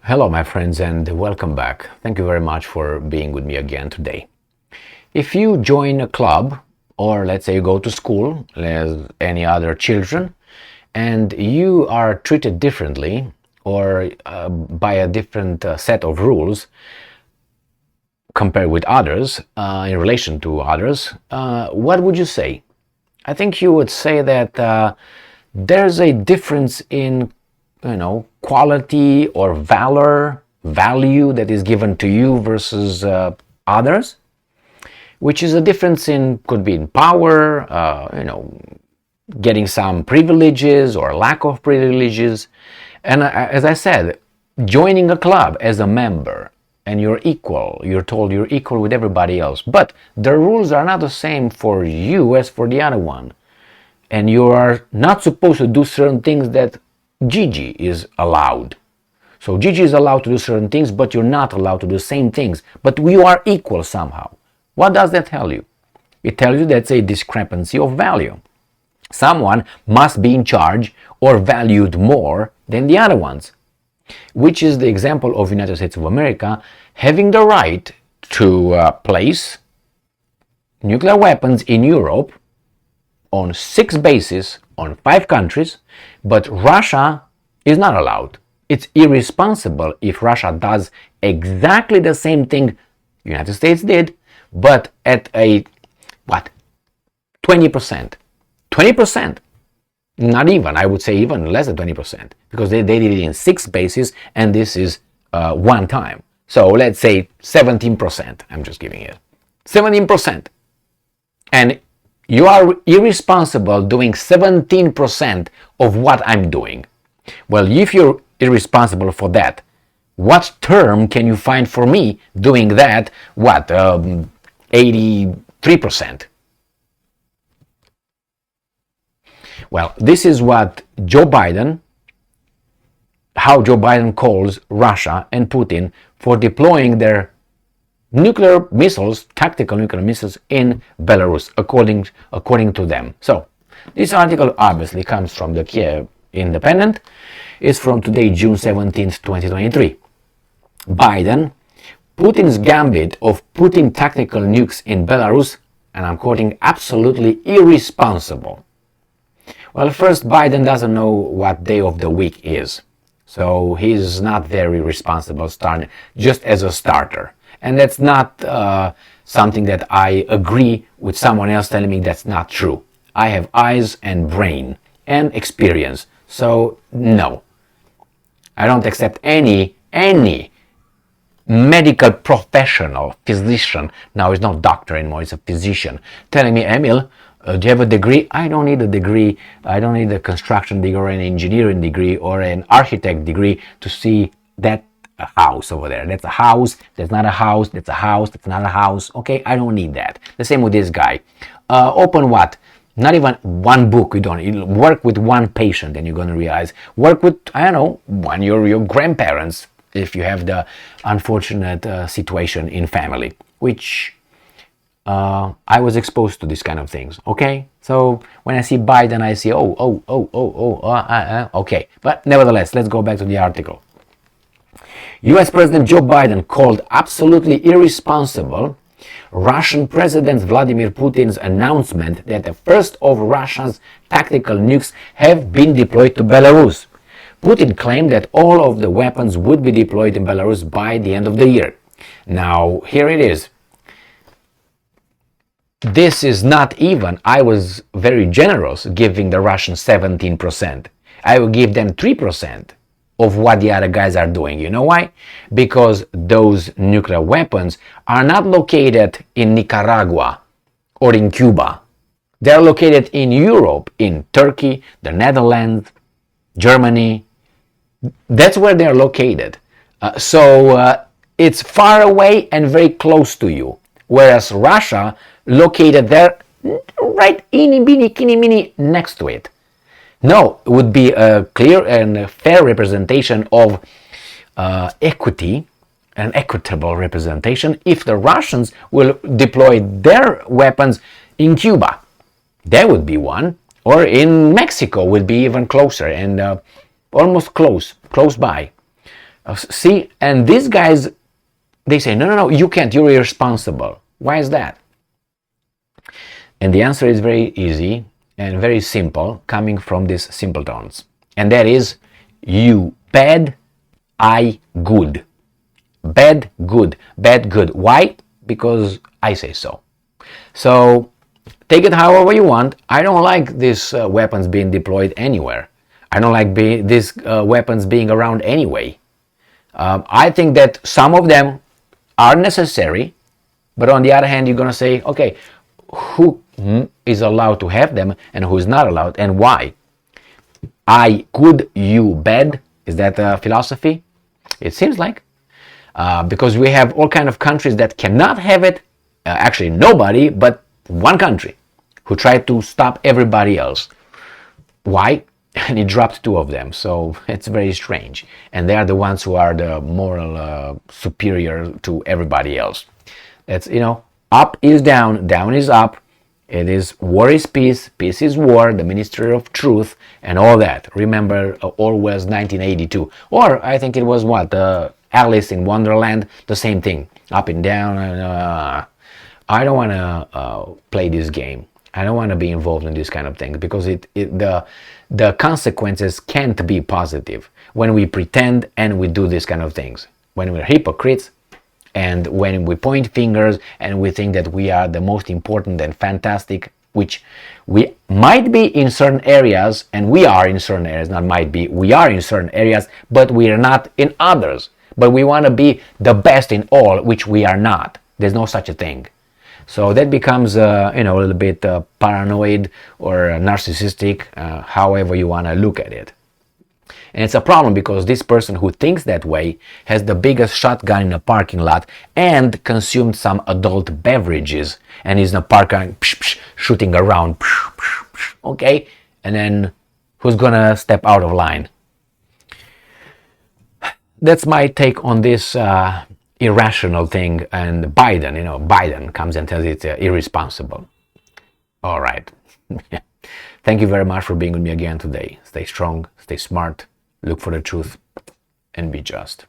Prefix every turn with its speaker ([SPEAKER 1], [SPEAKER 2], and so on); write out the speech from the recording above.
[SPEAKER 1] Hello, my friends, and welcome back. Thank you very much for being with me again today. If you join a club, or let's say you go to school as any other children, and you are treated differently or by a different set of rules compared with others, in relation to others, what would you say? I think you would say that there's a difference in quality or value that is given to you versus others, which is a difference could be in power, getting some privileges or lack of privileges. And as I said, joining a club as a member and you're told you're equal with everybody else, but the rules are not the same for you as for the other one. And you are not supposed to do certain things that Gigi is allowed. So Gigi is allowed to do certain things, but you're not allowed to do the same things. But we are equal somehow. What does that tell you? It tells you that's a discrepancy of value. Someone must be in charge or valued more than the other ones, which is the example of United States of America having the right to place nuclear weapons in Europe on 6 bases on 5 countries, but Russia is not allowed. It's irresponsible if Russia does exactly the same thing United States did, but at a 20%. 20%. Not even, I would say even less than 20%, because they did it in 6 bases, and this is one time. So let's say 17%. I'm just giving it 17%. And you are irresponsible doing 17% of what I'm doing. Well, if you're irresponsible for that, what term can you find for me doing that, 83%? Well, this is how Joe Biden calls Russia and Putin for deploying their nuclear missiles, tactical nuclear missiles in Belarus, according to them. So, this article obviously comes from the Kiev Independent. It's from today, June 17th, 2023. Biden, Putin's gambit of putting tactical nukes in Belarus, and I'm quoting, absolutely irresponsible. Well, first, Biden doesn't know what day of the week is. So he's not very responsible just as a starter. And that's not something that I agree with someone else telling me that's not true. I have eyes and brain and experience. So no, I don't accept any medical professional, physician, now he's not doctor anymore, he's a physician, telling me, Emil, do you have a degree? I don't need a degree. I don't need a construction degree or an engineering degree or an architect degree to see that a house over there. That's a house. That's not a house. That's a house. That's not a house. Okay, I don't need that. The same with this guy. Open what? Not even one book. You don't work with one patient, and you're going to realize. Work with, I don't know, your grandparents if you have the unfortunate situation in family, which I was exposed to these kind of things. Okay, so when I see Biden, I see okay. But nevertheless, let's go back to the article. US President Joe Biden called absolutely irresponsible Russian President Vladimir Putin's announcement that the first of Russia's tactical nukes have been deployed to Belarus. Putin claimed that all of the weapons would be deployed in Belarus by the end of the year. Now, here it is. This is not even, I was very generous giving the Russians 17%. I will give them 3% of what the other guys are doing. You know why? Because those nuclear weapons are not located in Nicaragua or in Cuba. They're located in Europe, in Turkey, the Netherlands, Germany. That's where they're located. So it's far away and very close to you. Whereas Russia located there right mini next to it. No, it would be a clear and fair representation of equity, an equitable representation, if the Russians will deploy their weapons in Cuba. That would be one. Or in Mexico would be even closer and almost close by. See, and these guys, they say, no, no, no, you can't, you're irresponsible. Why is that? And the answer is very easy and very simple, coming from these simpletons. And that is, you bad, I good. Bad, good. Bad, good. Why? Because I say so. So take it however you want. I don't like these weapons being deployed anywhere. I don't like these weapons being around anyway. I think that some of them are necessary, but on the other hand, you're going to say, okay, who is allowed to have them and who is not allowed, and why? I good, you bad. Is that a philosophy? It seems like. Because we have all kind of countries that cannot have it. Actually, nobody but one country who tried to stop everybody else. Why? And he dropped two of them. So it's very strange. And they are the ones who are the moral superior to everybody else. It's, up is down, down is up. It is war is peace, peace is war, the Ministry of Truth, and all that. Remember Orwell's 1982. Or I think it was Alice in Wonderland, the same thing. Up and down. I don't want to play this game. I don't want to be involved in this kind of thing because the consequences can't be positive when we pretend and we do these kind of things. When we're hypocrites and when we point fingers and we think that we are the most important and fantastic, which we might be in certain areas, and we are in certain areas, not might be, we are in certain areas, but we are not in others. But we want to be the best in all, which we are not. There's no such a thing. So that becomes, a little bit paranoid or narcissistic, however you want to look at it. And it's a problem because this person who thinks that way has the biggest shotgun in a parking lot and consumed some adult beverages and is in a park shooting around. Okay? And then who's gonna step out of line? That's my take on this irrational thing. And Biden comes and tells it's irresponsible. All right. Thank you very much for being with me again today. Stay strong, stay smart, look for the truth, and be just.